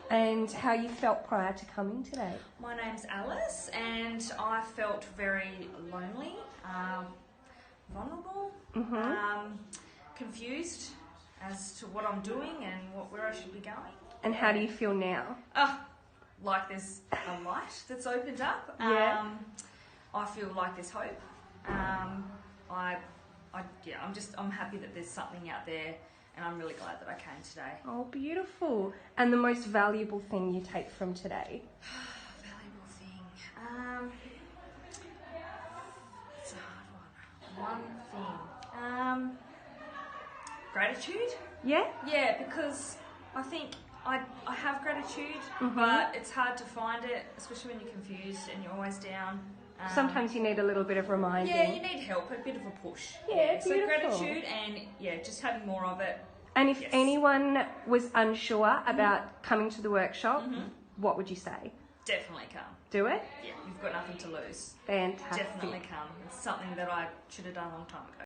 and how you felt prior to coming today. My name's Alice, and I felt very lonely, vulnerable, confused as to what I'm doing and where I should be going. And how do you feel now? Like there's a light that's opened up. Yeah. I feel like there's hope. I'm happy that there's something out there, and I'm really glad that I came today. Oh, beautiful. And the most valuable thing you take from today? Valuable thing. It's a hard one. One thing. Gratitude. Yeah? Yeah, because I think I have gratitude, but it's hard to find it, especially when you're confused and you're always down. Sometimes you need a little bit of reminding. Yeah, you need help, a bit of a push. Yeah, so beautiful. gratitude and just having more of it. And if anyone was unsure about coming to the workshop, what would you say? Definitely come. Do it? Yeah, you've got nothing to lose. Fantastic. Definitely come. It's something that I should have done a long time ago.